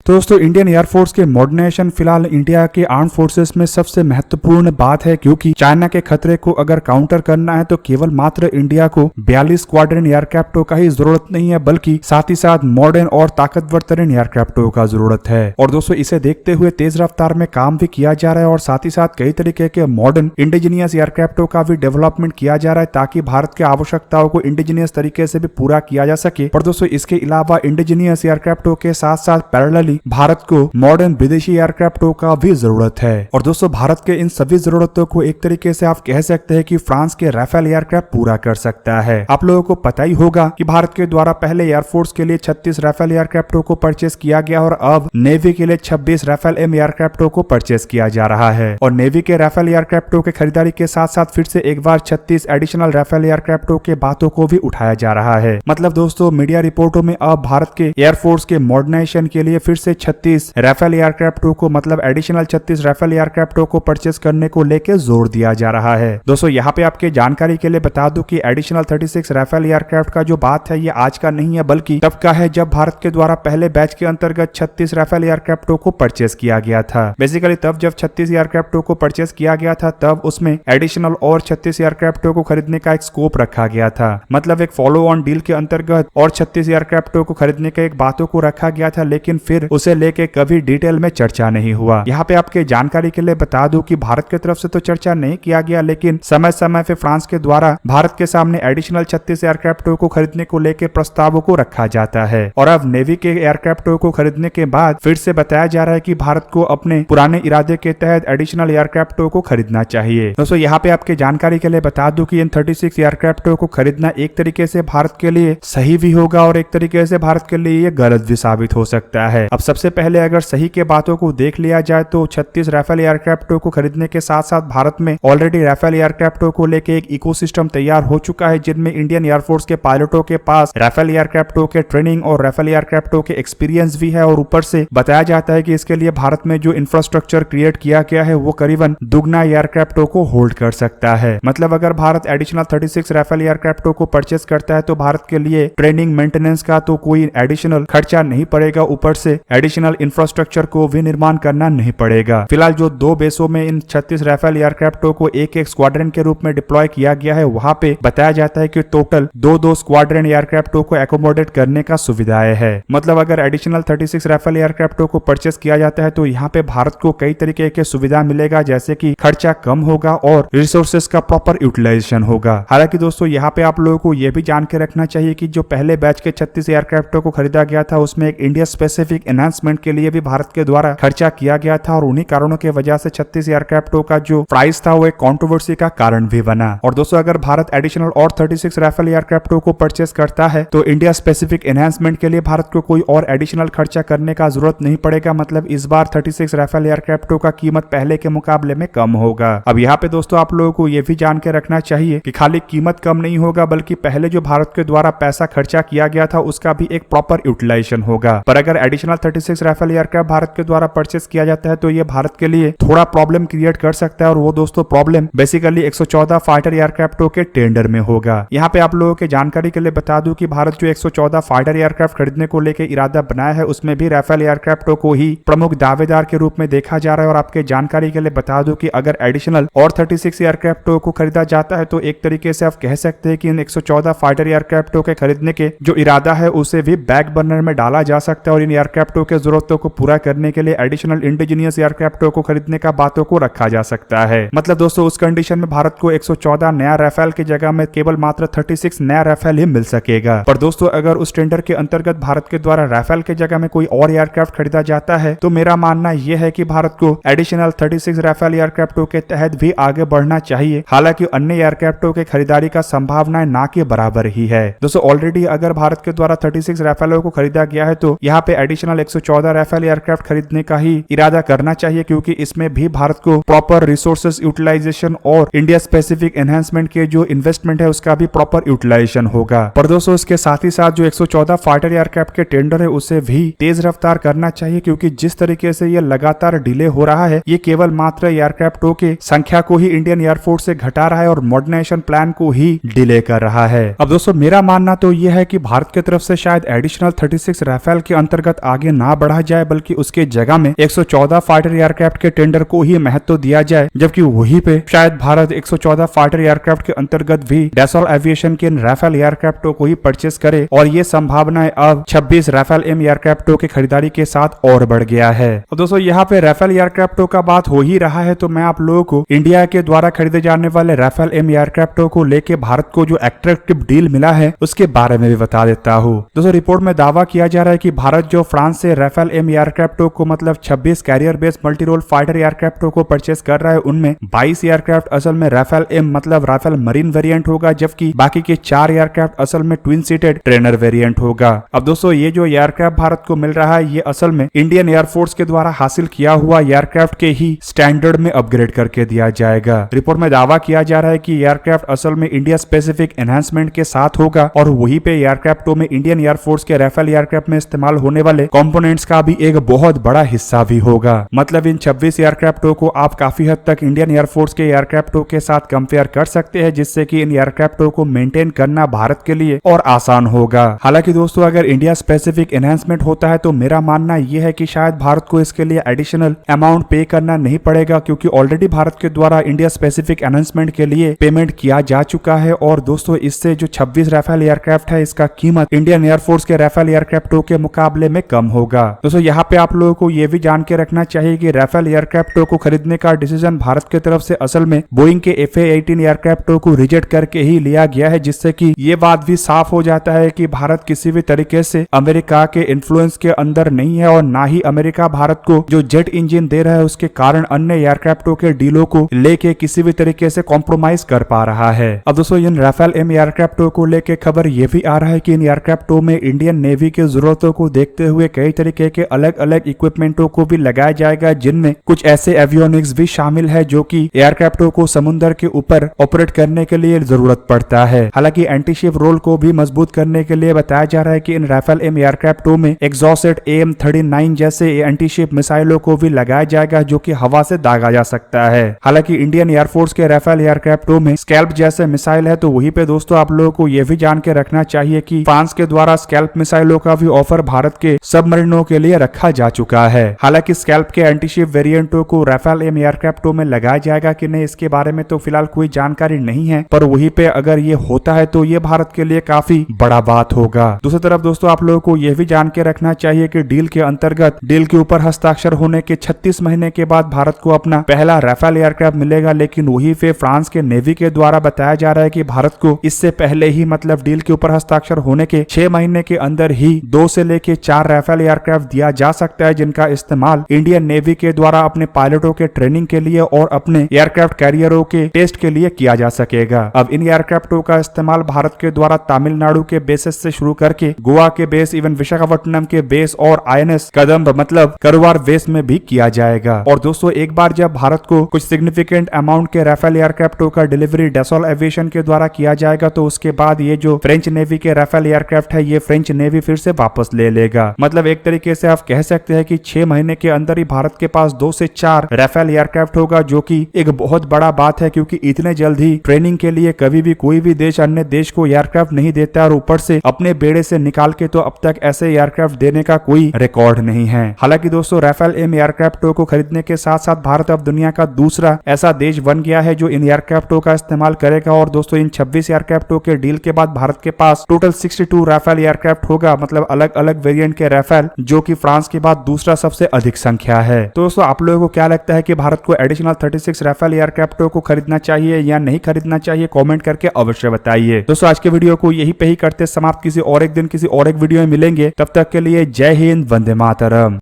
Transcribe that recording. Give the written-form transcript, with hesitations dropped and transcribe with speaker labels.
Speaker 1: तो दोस्तों Indian air force के मॉडर्नाइजेशन फिलहाल इंडिया के आर्म फोर्सेस में सबसे महत्वपूर्ण बात है, क्योंकि चाइना के खतरे को अगर काउंटर करना है तो केवल मात्र इंडिया को 42 स्क्वाड्रन एयरक्राफ्टों का ही जरूरत नहीं है, बल्कि साथ ही साथ मॉडर्न और ताकतवर तरीन एयरक्राफ्टों का जरूरत है। और दोस्तों इसे देखते हुए तेज रफ्तार में काम भी किया जा रहा है और साथ ही साथ कई तरीके के मॉडर्न इंडिजीनियस एयरक्राफ्टों का भी डेवलपमेंट किया जा रहा है, ताकि भारत की आवश्यकताओं को इंडिजीनियस तरीके से भी पूरा किया जा सके। और दोस्तों इसके अलावा इंडिजीनियस एयरक्राफ्टों के साथ साथ पैरेलली भारत को मॉडर्न विदेशी एयरक्राफ्टों का भी जरूरत है। और दोस्तों भारत के इन सभी जरूरतों को एक तरीके से आप कह सकते हैं कि फ्रांस के राफेल एयरक्राफ्ट पूरा कर सकता है। आप लोगों को पता ही होगा कि भारत के द्वारा पहले एयरफोर्स के लिए 36 राफेल एयरक्राफ्टों को परचेस किया गया और अब नेवी के लिए 26 राफेल एम एयरक्राफ्टों को परचेस किया जा रहा है। और नेवी के राफेल एयरक्राफ्टों के खरीदारी के साथ साथ फिर से एक बार 36 एडिशनल राफेल एयरक्राफ्टों के बातों को भी उठाया जा रहा है। मतलब दोस्तों मीडिया रिपोर्टों में अब भारत के एयरफोर्स के मॉडर्नाइजेशन के लिए फिर से 36 राफेल एयरक्राफ्टों को मतलब एडिशनल 36 राफेल एयरक्राफ्टों को परचेस करने को लेकर जोर दिया जा रहा है। दोस्तों यहाँ पे आपके जानकारी के लिए बता दूं कि एडिशनल 36 राफेल एयरक्राफ्ट का जो बात है ये आज का नहीं है, बल्कि तब का है जब भारत के द्वारा पहले बैच के अंतर्गत 36 राफेल एयरक्राफ्टों को परचेस किया गया था। बेसिकली तब जब 36 एयरक्राफ्टों को परचेस किया गया था तब उसमें एडिशनल और 36 एयरक्राफ्टों को खरीदने का एक स्कोप रखा गया था। मतलब एक फॉलो ऑन डील के अंतर्गत और 36 एयरक्राफ्टों को खरीदने के एक बातों को रखा गया था, लेकिन फिर उसे लेके कभी डिटेल में चर्चा नहीं हुआ। यहाँ पे आपके जानकारी के लिए बता दूं कि भारत की तरफ से तो चर्चा नहीं किया गया, लेकिन समय समय पे फ्रांस के द्वारा भारत के सामने एडिशनल 36 एयरक्राफ्टों को खरीदने को लेकर प्रस्तावों को रखा जाता है। और अब नेवी के एयरक्राफ्टों को खरीदने के बाद फिर से बताया जा रहा है कि भारत को अपने पुराने इरादे के तहत एडिशनल एयरक्राफ्टों को खरीदना चाहिए। दोस्तों यहाँ पे आपके जानकारी के लिए बता दूं कि इन 36 एयरक्राफ्टों को खरीदना एक तरीके से भारत के लिए सही भी होगा और एक तरीके से भारत के लिए ये गलत भी साबित हो सकता है। अब सबसे पहले अगर सही के बातों को देख लिया जाए तो 36 राफेल एयरक्राफ्टों को खरीदने के साथ साथ भारत में ऑलरेडी राफेल एयरक्राफ्टों को लेके एक इकोसिस्टम तैयार हो चुका है, जिनमें इंडियन एयरफोर्स के पायलटों के पास राफेल एयरक्राफ्टों के ट्रेनिंग और राफेल एयरक्राफ्टों के एक्सपीरियंस भी है। और ऊपर से बताया जाता है कि इसके लिए भारत में जो इंफ्रास्ट्रक्चर क्रिएट किया गया है वो करीबन दुगना एयरक्राफ्टों को होल्ड कर सकता है। मतलब अगर भारत एडिशनल 36 राफेल एयरक्राफ्टों को परचेस करता है तो भारत के लिए ट्रेनिंग मेंटेनेंस का तो कोई एडिशनल खर्चा नहीं पड़ेगा, ऊपर से एडिशनल इंफ्रास्ट्रक्चर को भी निर्माण करना नहीं पड़ेगा। फिलहाल जो दो बेसों में इन 36 राफेल एयरक्राफ्टों को एक एक स्क्वाड्रन के रूप में डिप्लॉय किया गया है, वहां पे बताया जाता है कि टोटल दो स्क्वाड्रन एयरक्राफ्टों को एकोमोडेट करने का सुविधाएं है। मतलब अगर एडिशनल 36 राफेल एयरक्राफ्टों को परचेस किया जाता है तो यहाँ पे भारत को कई तरीके के सुविधा मिलेगा, जैसे कि खर्चा कम होगा और रिसोर्सेस का प्रॉपर यूटिलाइजेशन होगा। हालांकि दोस्तों यहाँ पे आप लोगों को यह भी जान के रखना चाहिए कि जो पहले बैच के 36 एयरक्राफ्टों को खरीदा गया था उसमें एक इंडिया स्पेसिफिक एनहांसमेंट के लिए भी भारत के द्वारा खर्चा किया गया था और उन्हीं कारणों की वजह से 36 एयरक्राफ्टों का जो प्राइस था वो एक कंट्रोवर्सी का कारण भी बना। और दोस्तों अगर भारत एडिशनल और 36 राफेल एयरक्राफ्टों को परचेस करता है तो इंडिया स्पेसिफिक एनहांसमेंट के लिए भारत को कोई और एडिशनल खर्चा करने का जरूरत नहीं पड़ेगा। मतलब इस बार 36 राफेल एयरक्राफ्टों का कीमत पहले के मुकाबले में कम होगा। अब यहाँ पे दोस्तों आप लोगों को यह भी जान के रखना चाहिए कि खाली कीमत कम नहीं होगा, बल्कि पहले जो भारत के द्वारा पैसा खर्चा किया गया था उसका भी एक प्रॉपर यूटिलाइजेशन होगा। पर अगर एडिशनल 36 राफेल एयरक्राफ्ट भारत के द्वारा परचेस किया जाता है तो ये भारत के लिए थोड़ा प्रॉब्लम क्रिएट कर सकता है और वो दोस्तों प्रॉब्लम बेसिकली 114 फाइटर एयरक्राफ्टों के टेंडर में होगा। यहाँ पे आप लोगों के जानकारी के लिए बता दूं कि भारत जो 114 फाइटर एयरक्राफ्ट खरीदने को लेकर इरादा बनाया है उसमें भी राफेल एयरक्राफ्टों को ही प्रमुख दावेदार के रूप में देखा जा रहा है। और आपके जानकारी के लिए बता दूं कि अगर एडिशनल और 36 एयरक्राफ्टों को खरीदा जाता है तो एक तरीके से आप कह सकते हैं कि इन 114 फाइटर एयरक्राफ्टों के खरीदने के जो इरादा है उसे भी बैक बर्नर में डाला जा सकता है और इन एयरक्राफ्टों के जरूरतों को पूरा करने के लिए एडिशनल इंडिजीनियस एयरक्राफ्टों को खरीदने का बातों को रखा जा सकता है। मतलब दोस्तों उस कंडीशन में भारत को 114 नया राफेल की जगह में केवल मात्र 36 नया राफेल ही मिल सकेगा। पर दोस्तों अगर उस टेंडर के अंतर्गत भारत के द्वारा राफेल की जगह में कोई और एयरक्राफ्ट खरीदा जाता है तो मेरा मानना यह है कि भारत को एडिशनल 36 राफेल एयरक्राफ्टों के तहत भी आगे बढ़ना चाहिए। हालांकि अन्य एयरक्राफ्टों के खरीदारी का संभावना ना के बराबर ही है। दोस्तों ऑलरेडी अगर भारत के द्वारा 36 राफेलों को खरीदा गया है तो यहाँ पे एडिशनल 114 राफेल एयरक्राफ्ट खरीदने का ही इरादा करना चाहिए, क्योंकि इसमें भी भारत को प्रॉपर रिसोर्सेज यूटिलाइजेशन और इंडिया स्पेसिफिक एनहांसमेंट के जो इन्वेस्टमेंट है उसका भी प्रॉपर यूटिलाइजेशन होगा। पर दोस्तों इसके साथ ही साथ जो 114 फाइटर एयरक्राफ्ट के टेंडर है उसे भी तेज रफ्तार करना चाहिए, क्योंकि जिस तरीके से ये लगातार डिले हो रहा है ये केवल मात्र एयरक्राफ्टों के संख्या को ही इंडियन एयरफोर्स से घटा रहा है और मॉडर्नाइजेशन प्लान को ही डिले कर रहा है। अब दोस्तों मेरा मानना तो यह है कि भारत की तरफ से शायद एडिशनल 36 राफेल के अंतर्गत आगे ना बढ़ा जाए बल्कि उसके जगह में 114 फाइटर एयरक्राफ्ट के टेंडर को ही महत्व दिया जाए, जबकि वहीं पे शायद भारत 114 फाइटर एयरक्राफ्ट के अंतर्गत भी डैसॉल्ट एविएशन के राफेल एयरक्राफ्टों को ही परचेस करे और ये संभावनाएं अब 26 राफेल एम एयरक्राफ्टों की खरीदारी के साथ और बढ़ गया है। अब दोस्तों यहाँ पे राफेल एयरक्राफ्टों का बात हो ही रहा है तो मैं आप लोगों को इंडिया के द्वारा खरीदे जाने वाले राफेल एम एयरक्राफ्टों को लेके भारत को जो अट्रैक्टिव डील मिला है उसके बारे में भी बता देता हूँ। दोस्तों रिपोर्ट में दावा किया जा रहा है कि भारत जो फ्रांस से राफेल एम एयरक्राफ्टों को मतलब 26 carrier based multi role fighter एयरक्राफ्टों को परचेस कर रहा है, उनमें 22 एयरक्राफ्ट असल में राफेल एम मतलब राफेल मरीन वेरिएंट होगा, जबकि बाकी के 4 एयरक्राफ्ट असल में ट्विन सीटेड ट्रेनर वेरिएंट होगा। अब दोस्तों ये जो एयरक्राफ्ट भारत को मिल रहा है ये असल में इंडियन एयरफोर्स के द्वारा हासिल किया हुआ एयरक्राफ्ट के ही स्टैंडर्ड में अपग्रेड करके दिया जाएगा। रिपोर्ट में दावा किया जा रहा है कि एयरक्राफ्ट असल में इंडिया स्पेसिफिक एनहांसमेंट के साथ होगा और वहीं पे एयरक्राफ्टों में इंडियन एयरफोर्स के राफेल एयरक्राफ्ट में इस्तेमाल होने वाले कंपोनेंट्स का भी एक बहुत बड़ा हिस्सा भी होगा। मतलब इन 26 एयरक्राफ्टों को आप काफी हद तक इंडियन एयरफोर्स के एयरक्राफ्टों के साथ कंपेयर कर सकते हैं, जिससे कि इन एयरक्राफ्टों को मेंटेन करना भारत के लिए और आसान होगा। हालांकि दोस्तों अगर इंडिया स्पेसिफिक एनहांसमेंट होता है तो मेरा मानना यह है कि शायद भारत को इसके लिए एडिशनल अमाउंट पे करना नहीं पड़ेगा, क्योंकि ऑलरेडी भारत के द्वारा इंडिया स्पेसिफिक एनहांसमेंट के लिए पेमेंट किया जा चुका है। और दोस्तों इससे जो 26 राफेल एयरक्राफ्ट है इसका कीमत इंडियन एयरफोर्स के राफेल एयरक्राफ्टों के मुकाबले में कम होगा। दोस्तों यहाँ पे आप लोगों को ये भी जान के रखना चाहिए कि राफेल एयरक्राफ्टों को खरीदने का डिसीजन भारत की तरफ से असल में बोइंग के FA-18 एयरक्राफ्टों को रिजेक्ट करके ही लिया गया है, जिससे कि ये बात भी साफ हो जाता है कि भारत किसी भी तरीके से अमेरिका के इन्फ्लुएंस के अंदर नहीं है और ना ही अमेरिका भारत को जो जेट इंजन दे रहा है उसके कारण अन्य एयरक्राफ्टों के डीलों को लेके किसी भी तरीके से कॉम्प्रोमाइज कर पा रहा है। अब दोस्तों इन राफेल एम एयरक्राफ्टों को लेके खबर ये भी आ रहा है कि इन एयरक्राफ्टों में इंडियन नेवी की जरूरतों को देखते हुए कई तरीके के अलग अलग इक्विपमेंटों को भी लगाया जाएगा, जिनमें कुछ ऐसे एवियोनिक्स भी शामिल है जो कि एयरक्राफ्टों को समुद्र के ऊपर ऑपरेट करने के लिए जरूरत पड़ता है। हालांकि एंटीशिप रोल को भी मजबूत करने के लिए बताया जा रहा है कि इन राफेल एम एयरक्राफ्टों में एग्जॉस्टेड AM-39 जैसे एंटीशिप मिसाइलों को भी लगाया जाएगा जो कि हवा से दागा जा सकता है। हालांकि इंडियन एयरफोर्स के राफेल एयरक्राफ्टों में स्कैल्प जैसे मिसाइल है, तो वहीं पे दोस्तों आप लोगों को यह भी जान के रखना चाहिए कि फ्रांस के द्वारा स्कैल्प मिसाइलों का भी ऑफर भारत के सबमरीनों के लिए रखा जा चुका है। हालांकि स्कैल्प के एंटीशिप वेरिएंटों को राफेल एम एयरक्राफ्टों में लगाया जाएगा कि नहीं इसके बारे में तो फिलहाल कोई जानकारी नहीं है, पर वहीं पे अगर ये होता है तो ये भारत के लिए काफी बड़ा बात होगा। दूसरी तरफ दोस्तों आप लोगों को यह भी जान के रखना चाहिए कि डील के अंतर्गत डील के ऊपर हस्ताक्षर होने के 36 महीने के बाद भारत को अपना पहला राफेल एयरक्राफ्ट मिलेगा, लेकिन वहीं पे फ्रांस के नेवी के द्वारा बताया जा रहा है कि भारत को इससे पहले ही मतलब डील के ऊपर हस्ताक्षर होने के 6 महीने के अंदर ही 2 से लेके 4 राफेल एयरक्राफ्ट दिया जा सकता है, जिनका इस्तेमाल इंडियन नेवी के द्वारा अपने पायलटों के ट्रेनिंग के लिए और अपने एयरक्राफ्ट कैरियरों के टेस्ट के लिए किया जा सकेगा। अब इन एयरक्राफ्टों का इस्तेमाल भारत के द्वारा तमिलनाडु के बेसेस से शुरू करके गोवा के बेस, इवन विशाखापट्टनम के बेस और INS कदम्ब मतलब करवार बेस में भी किया जाएगा। और दोस्तों एक बार जब भारत को कुछ सिग्निफिकेंट अमाउंट के राफेल एयरक्राफ्टों का डिलीवरी डैसॉल्ट एविएशन के द्वारा किया जाएगा, तो उसके बाद ये जो फ्रेंच नेवी के राफेल एयरक्राफ्ट है ये फ्रेंच नेवी फिर से वापस ले लेगा। मतलब एक तरीके से आप कह सकते हैं कि 6 महीने के अंदर ही भारत के पास 2 से 4 राफेल एयरक्राफ्ट होगा, जो कि एक बहुत बड़ा बात है, क्योंकि इतने जल्दी ट्रेनिंग के लिए कभी भी कोई भी देश अन्य देश को एयरक्राफ्ट नहीं देता और ऊपर से अपने बेड़े से निकाल के तो अब तक ऐसे एयरक्राफ्ट देने का कोई रिकॉर्ड नहीं है। हालांकि दोस्तों राफेल एम एयरक्राफ्टों को खरीदने के साथ साथ भारत अब दुनिया का दूसरा ऐसा देश बन गया है जो इन एयरक्राफ्टों का इस्तेमाल करेगा। और दोस्तों इन 26 एयरक्राफ्टों के डील के बाद भारत के पास टोटल 62 राफेल एयरक्राफ्ट होगा, मतलब अलग अलग वेरिएंट के राफेल, जो कि फ्रांस के बाद दूसरा सबसे अधिक संख्या है। तो दोस्तों आप लोगों को क्या लगता है कि भारत को एडिशनल 36 राफेल एयरक्राफ्टों को खरीदना चाहिए या नहीं खरीदना चाहिए? कमेंट करके अवश्य बताइए। दोस्तों आज के वीडियो को यही पे ही करते समाप्त, किसी और एक दिन किसी और एक वीडियो में मिलेंगे, तब तक के लिए जय हिंद, वंदे मातरम।